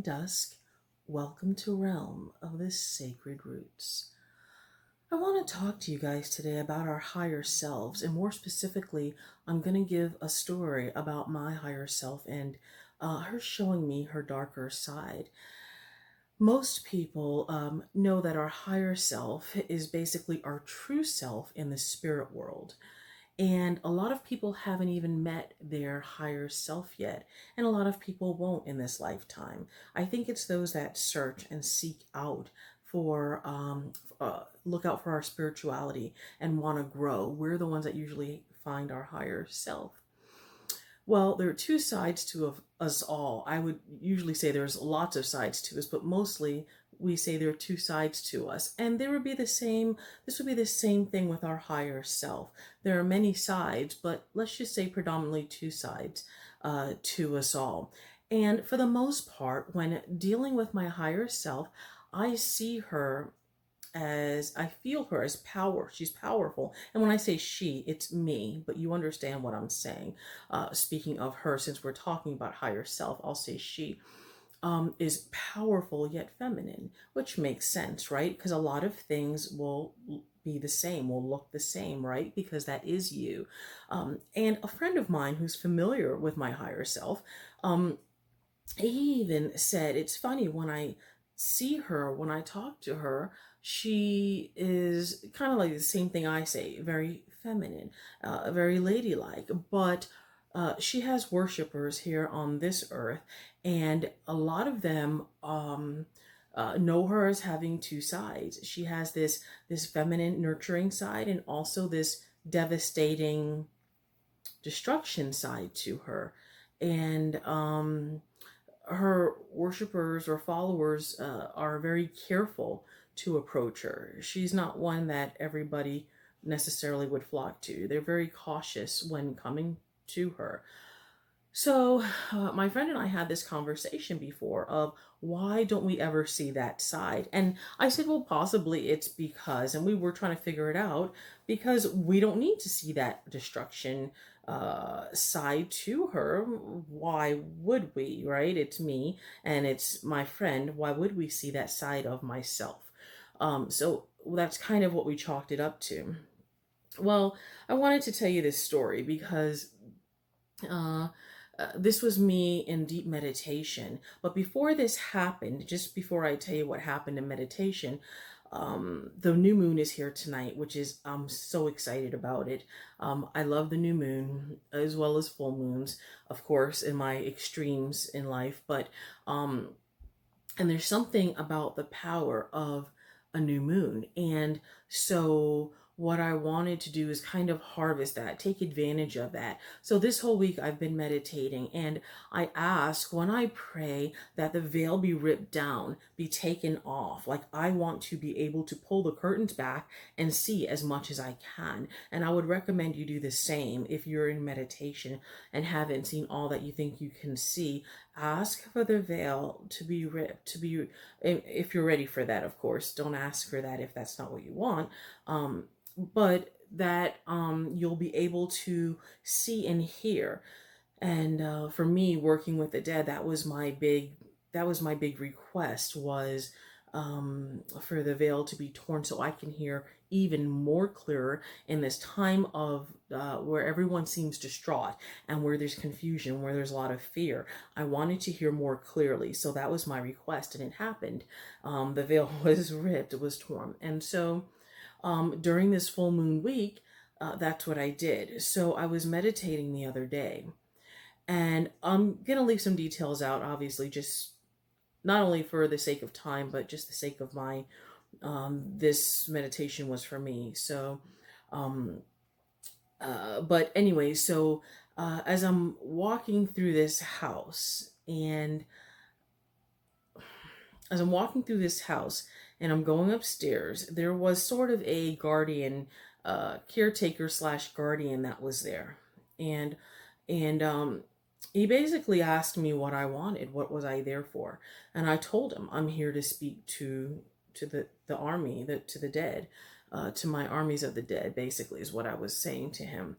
from dusk. Welcome to Realm of the Sacred Roots. I want to talk to you guys today about our higher selves, and more specifically, I'm going to give a story about my higher self and her showing me her darker side. Most people know that our higher self is basically our true self in the spirit world. And a lot of people haven't even met their higher self yet. And a lot of people won't in this lifetime. I think it's those that search and seek out for, look out for our spirituality and want to grow. We're the ones that usually find our higher self. Well, there are two sides to of us all. I would usually say there's lots of sides to us, but mostly we say there are two sides to us. And there would be the same, this would be the same thing with our higher self. There are many sides, but let's just say predominantly two sides to us all. And for the most part, when dealing with my higher self, I see her as I feel her as power. She's powerful. And when I say she, it's me, but you understand what I'm saying. Speaking of her, since we're talking about higher self, I'll say she is powerful yet feminine, which makes sense, right? Because a lot of things will be the same, will look the same, right? Because that is you. And a friend of mine who's familiar with my higher self, he even said, it's funny when I see her, when I talk to her, she is kind of like the same thing I say, very feminine, very ladylike, but she has worshipers here on this earth, and a lot of them know her as having two sides. She has this feminine, nurturing side, and also this devastating destruction side to her. And her worshipers or followers are very careful to approach her. She's not one that everybody necessarily would flock to. They're very cautious when coming to her. So my friend and I had this conversation before of why don't we ever see that side? And I said, well, possibly it's because, and we were trying to figure it out, because we don't need to see that destruction side to her. Why would we, right? It's me and it's my friend. Why would we see that side of myself? So that's kind of what we chalked it up to. Well, I wanted to tell you this story because this was me in deep meditation. But before this happened, just before I tell you what happened in meditation, the new moon is here tonight, which is, I'm so excited about it. I love the new moon as well as full moons, of course, in my extremes in life. But, and there's something about the power of a new moon. And so what I wanted to do is kind of harvest that, take advantage of that. So this whole week I've been meditating, and I ask when I pray that the veil be ripped down, be taken off. Like I want to be able to pull the curtains back and see as much as I can. And I would recommend you do the same if you're in meditation and haven't seen all that you think you can see. Ask for the veil to be ripped, to be, if you're ready for that, of course. Don't ask for that if that's not what you want. But that you'll be able to see and hear. And for me, working with the dead, that was my big request, was for the veil to be torn so I can hear even more clearer in this time of where everyone seems distraught and where there's confusion, where there's a lot of fear. I wanted to hear more clearly, so that was my request, and it happened. The veil was ripped, it was torn. And so during this full moon week, that's what I did. So I was meditating the other day, and I'm going to leave some details out, obviously, just not only for the sake of time, but just the sake of my, this meditation was for me. So, but anyway, so as I'm walking through this house, and as I'm walking through this house and I'm going upstairs, there was sort of a guardian, caretaker slash guardian that was there. And he basically asked me what I wanted, what was I there for? And I told him, I'm here to speak to the army, to the dead, to my armies of the dead, basically is what I was saying to him.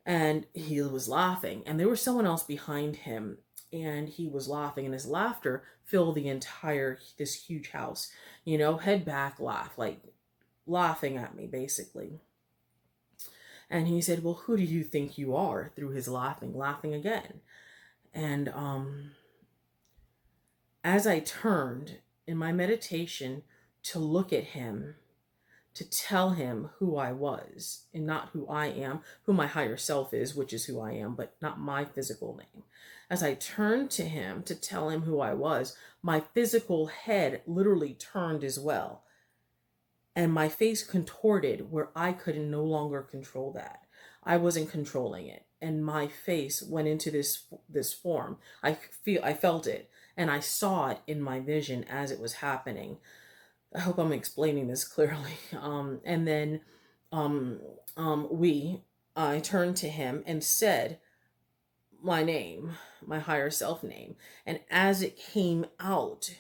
And he was laughing, and there was someone else behind him. and he was laughing, and his laughter filled this huge house. Head back, laugh, like laughing at me, basically. And he said, "Well, who do you think you are?" Through his laughing again. And as I turned in my meditation to look at him, to tell him who I was and not who I am, who my higher self is, which is who I am, but not my physical name. As I turned to him to tell him who I was, my physical head literally turned as well. And my face contorted where I could no longer control that. I wasn't controlling it. And my face went into this form. I felt it, and I saw it in my vision as it was happening. I hope I'm explaining this clearly. And then I turned to him and said my name, my higher self name. And as it came out,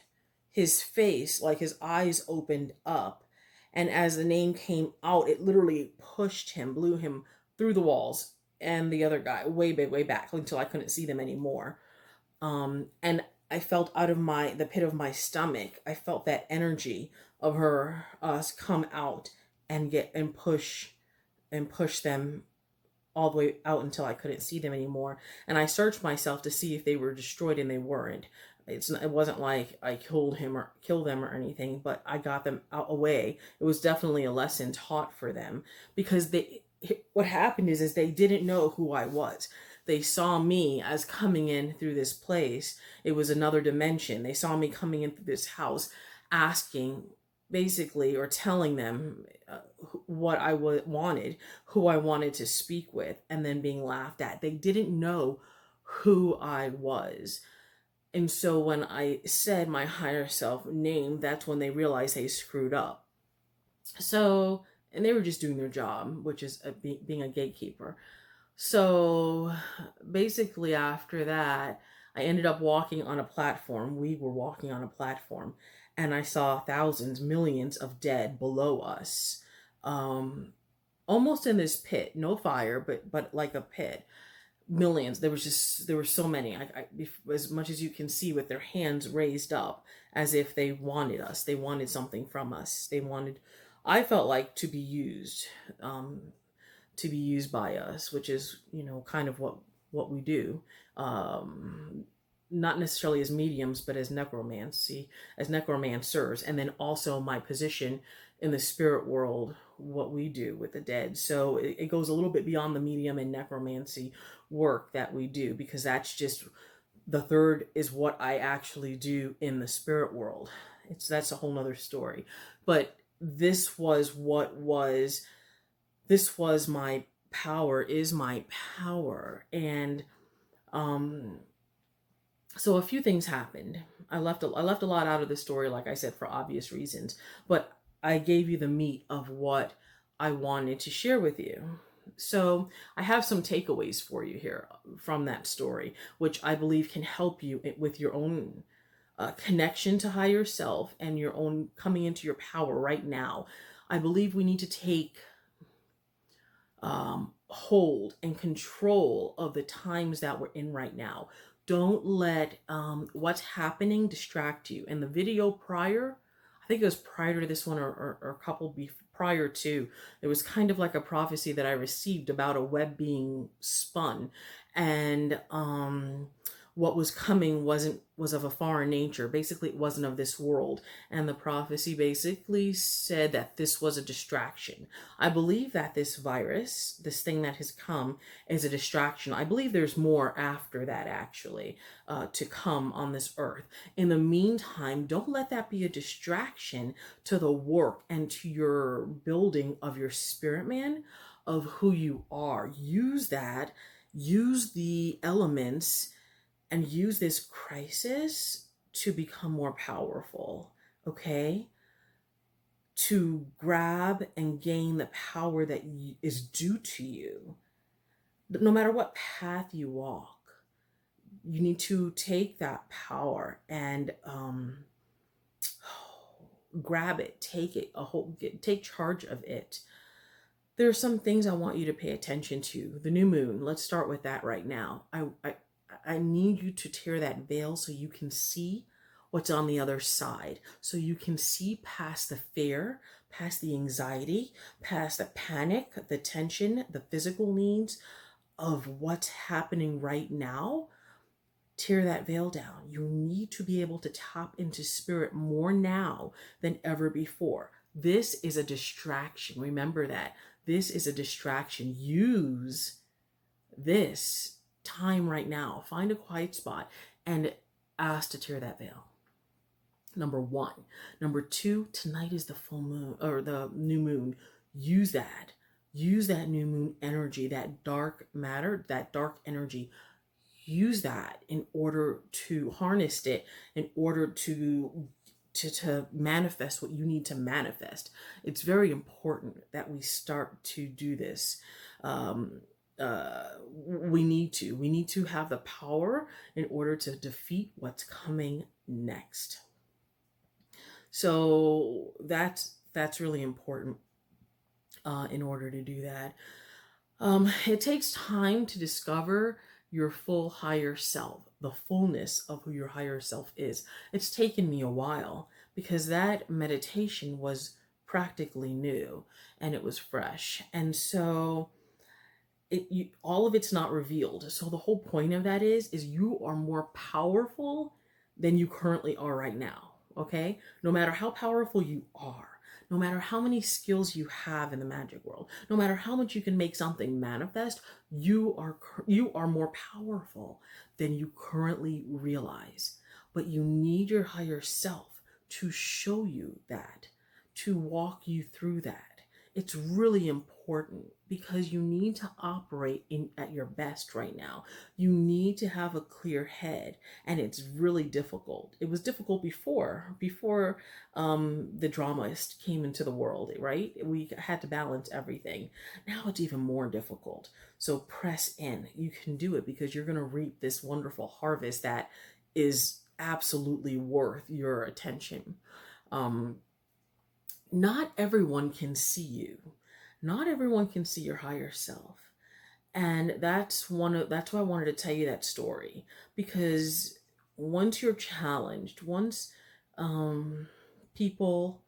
his face, like his eyes opened up. And as the name came out, it literally pushed him, blew him through the walls and the other guy way back until I couldn't see them anymore. And I felt out of the pit of my stomach, I felt that energy of us come out and push them all the way out until I couldn't see them anymore. And I searched myself to see if they were destroyed, and they weren't. It wasn't like I killed them or anything, but I got them away. It was definitely a lesson taught for them, because what happened is they didn't know who I was. They saw me as coming in through this place. It was another dimension. They saw me coming into this house, asking basically, or telling them what I wanted, who I wanted to speak with, and then being laughed at. They didn't know who I was. And so when I said my higher self name, that's when they realized they screwed up. So, and they were just doing their job, which is being a gatekeeper. So basically after that, I ended up walking on a platform. We were walking on a platform, and I saw thousands, millions of dead below us. Almost in this pit, no fire, but like a pit. Millions. There were so many. As much as you can see, with their hands raised up as if they wanted us. They wanted something from us. I felt like to be used. To be used by us, which is, kind of what we do. Not necessarily as mediums, but as necromancers, and then also my position in the spirit world, what we do with the dead. So it goes a little bit beyond the medium and necromancy work that we do, because that's just the third is what I actually do in the spirit world. That's a whole nother story. But this was my power, is my power. And so a few things happened. I left a lot out of the story, like I said, for obvious reasons, but I gave you the meat of what I wanted to share with you. So I have some takeaways for you here from that story, which I believe can help you with your own connection to higher self and your own coming into your power right now. I believe we need to take hold and control of the times that we're in right now. Don't let what's happening distract you. And the video prior, I think it was prior to this one, or a couple prior to, it was kind of like a prophecy that I received about a web being spun, and what was coming was of a foreign nature. Basically, it wasn't of this world. And the prophecy basically said that this was a distraction. I believe that this virus, this thing that has come, is a distraction. I believe there's more after that, actually, to come on this earth. In the meantime, don't let that be a distraction to the work and to your building of your spirit man, of who you are. Use that. Use the elements and use this crisis to become more powerful, okay? To grab and gain the power that is due to you. No matter what path you walk, you need to take that power and grab it, take it, take charge of it. There are some things I want you to pay attention to. The new moon, let's start with that right now. I need you to tear that veil so you can see what's on the other side. So you can see past the fear, past the anxiety, past the panic, the tension, the physical needs of what's happening right now. Tear that veil down. You need to be able to tap into spirit more now than ever before. This is a distraction. Remember that. This is a distraction. Use this time right now. Find a quiet spot and ask to tear that veil. Number one. Number two, tonight is the full moon or the new moon. Use that. Use that new moon energy, that dark matter, that dark energy. Use that in order to harness it, in order to manifest what you need to manifest. It's very important that we start to do this. We need to have the power in order to defeat what's coming next. So that's really important in order to do that. It takes time to discover your full higher self, the fullness of who your higher self is. It's taken me a while because that meditation was practically new and it was fresh. And so all of it's not revealed. So the whole point of that is you are more powerful than you currently are right now. Okay? No matter how powerful you are, no matter how many skills you have in the magic world, no matter how much you can make something manifest, you are more powerful than you currently realize. But you need your higher self to show you that, to walk you through that. It's really important because you need to operate at your best right now. You need to have a clear head, and it's really difficult. It was difficult before the dramist came into the world, right? We had to balance everything. Now it's even more difficult. So press in. You can do it because you're going to reap this wonderful harvest that is absolutely worth your attention. Not everyone can see you. Not everyone can see your higher self. And that's why I wanted to tell you that story, because once you're challenged, once people,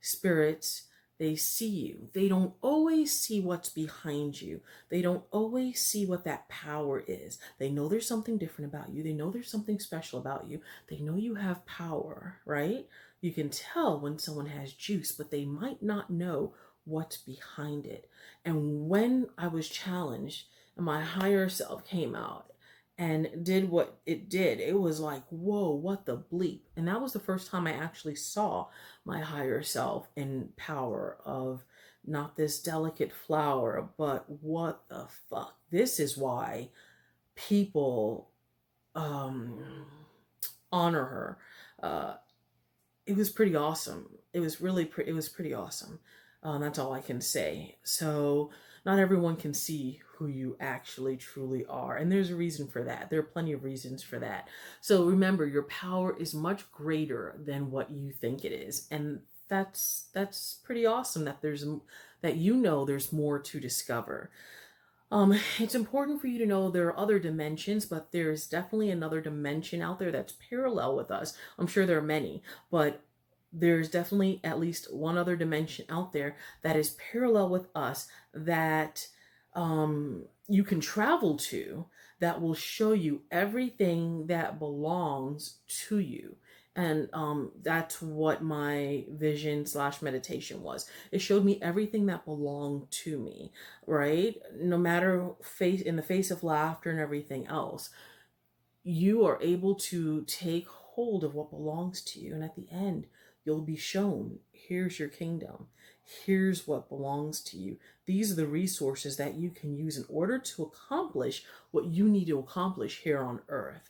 spirits, they see you, they don't always see what's behind you. They don't always see what that power is. They know there's something different about you. They know there's something special about you. They know you have power, right? You can tell when someone has juice, but they might not know what's behind it. And when I was challenged and my higher self came out and did what it did, it was like, whoa, what the bleep. And that was the first time I actually saw my higher self in power of not this delicate flower, but what the fuck. This is why people honor her. It was pretty awesome. It was pretty awesome. That's all I can say. So not everyone can see who you actually truly are. And there's a reason for that. There are plenty of reasons for that. So remember, your power is much greater than what you think it is. And that's pretty awesome that there's more to discover. It's important for you to know there are other dimensions, but there's definitely another dimension out there that's parallel with us. I'm sure there are many, but there's definitely at least one other dimension out there that is parallel with us that you can travel to, that will show you everything that belongs to you. And that's what my vision / meditation was. It showed me everything that belonged to me, right? No matter in the face of laughter and everything else, you are able to take hold of what belongs to you. And at the end, you'll be shown, here's your kingdom. Here's what belongs to you. These are the resources that you can use in order to accomplish what you need to accomplish here on earth.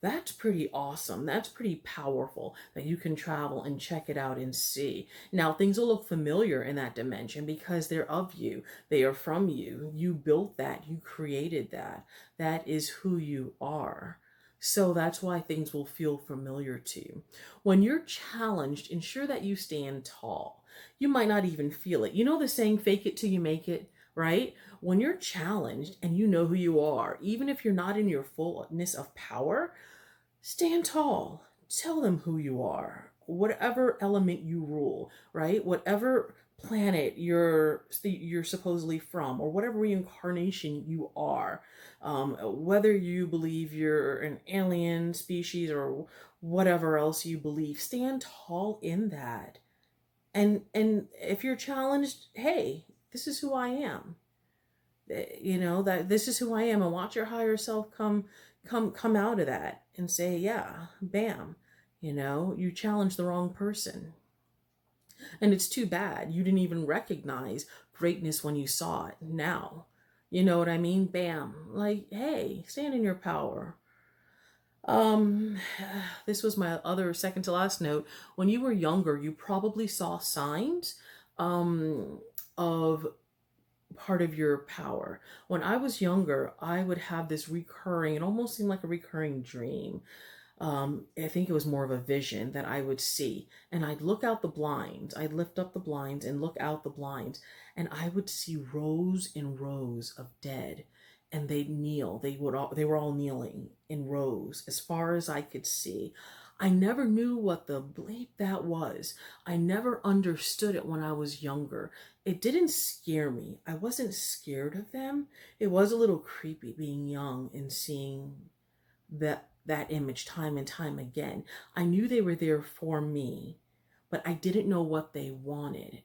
That's pretty awesome. That's pretty powerful that you can travel and check it out and see. Now, things will look familiar in that dimension because they're of you. They are from you. You built that. You created that. That is who you are. So that's why things will feel familiar to you. When you're challenged, ensure that you stand tall. You might not even feel it. You know the saying, fake it till you make it, right? When you're challenged and you know who you are, even if you're not in your fullness of power, stand tall. Tell them who you are. Whatever element you rule, right? Whatever planet you're supposedly from, or whatever reincarnation you are, whether you believe you're an alien species or whatever else you believe, stand tall in that. And if you're challenged, hey, this is who I am. You know, that this is who I am, and watch your higher self come out of that and say, yeah, bam, you know, you challenged the wrong person. And it's too bad you didn't even recognize greatness when you saw it now. You know what I mean? Bam. Like, hey, stand in your power. Um, this was my other second to last note. When you were younger, you probably saw signs of part of your power. When I was younger, I would have this recurring, it almost seemed like a recurring dream. I think it was more of a vision that I would see. And I'd look out the blinds, I'd lift up the blinds and look out the blinds, and I would see rows and rows of dead. And they'd kneel. They were all kneeling in rows as far as I could see. I never knew what the bleep that was. I never understood it when I was younger. It didn't scare me. I wasn't scared of them. It was a little creepy being young and seeing that image time and time again. I knew they were there for me, but I didn't know what they wanted.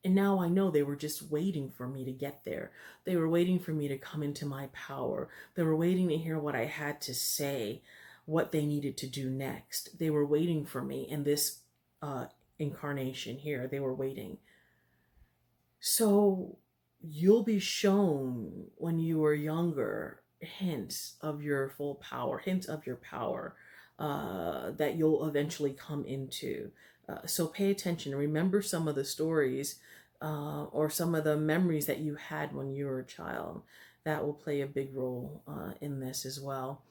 And now I know they were just waiting for me to get there. They were waiting for me to come into my power. They were waiting to hear what I had to say, what they needed to do next. They were waiting for me in this incarnation here. They were waiting. So you'll be shown when you are younger hints of your full power, hints of your power that you'll eventually come into. So pay attention. Remember some of the stories or some of the memories that you had when you were a child. That will play a big role in this as well.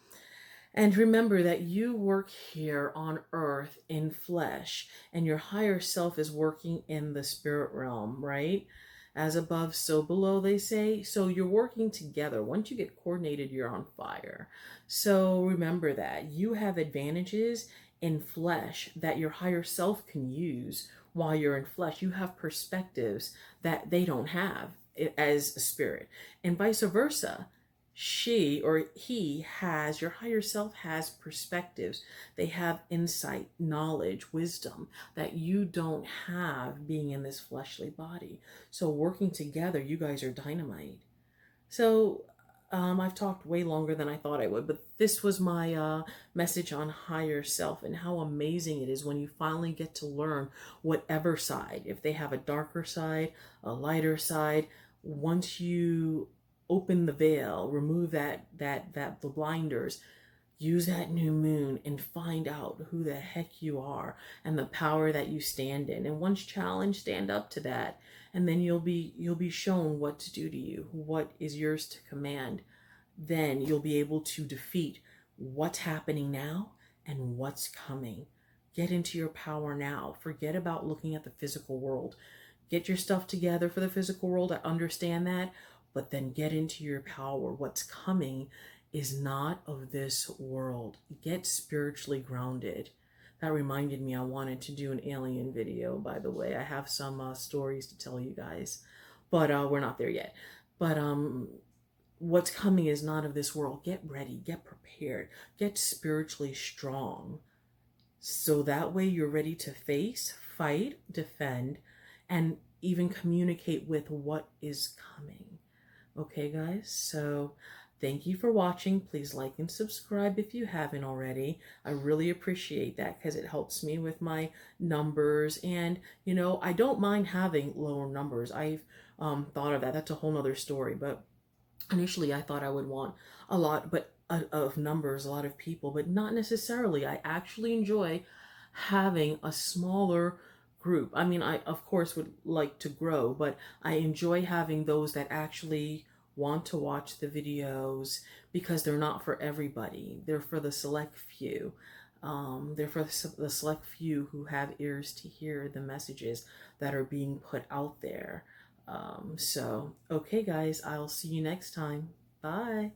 And remember that you work here on earth in flesh, and your higher self is working in the spirit realm, right? As above, so below, they say. So you're working together. Once you get coordinated, you're on fire. So remember that you have advantages in flesh that your higher self can use while you're in flesh. You have perspectives that they don't have as a spirit, and vice versa. She or he has, your higher self has perspectives. They have insight, knowledge, wisdom that you don't have being in this fleshly body. So working together, you guys are dynamite. So I've talked way longer than I thought I would, but this was my message on higher self and how amazing it is when you finally get to learn whatever side, if they have a darker side, a lighter side. Once you open the veil, remove the blinders, use that new moon and find out who the heck you are and the power that you stand in. And once challenged, stand up to that, and then you'll be shown what to do to you, what is yours to command. Then you'll be able to defeat what's happening now and what's coming. Get into your power now. Forget about looking at the physical world. Get your stuff together for the physical world. I understand that. But then get into your power. What's coming is not of this world. Get spiritually grounded. That reminded me I wanted to do an alien video, by the way. I have some stories to tell you guys, but we're not there yet. But what's coming is not of this world. Get ready, get prepared, get spiritually strong. So that way you're ready to face, fight, defend, and even communicate with what is coming. Okay, guys, so thank you for watching. Please like and subscribe if you haven't already. I really appreciate that because it helps me with my numbers. And, you know, I don't mind having lower numbers. I've thought of that. That's a whole nother story. But initially, I thought I would want a lot of numbers, a lot of people, but not necessarily. I actually enjoy having a smaller group. I mean, I of course would like to grow, but I enjoy having those that actually want to watch the videos because they're not for everybody. They're for the select few. They're for the select few who have ears to hear the messages that are being put out there. So, okay, guys, I'll see you next time. Bye.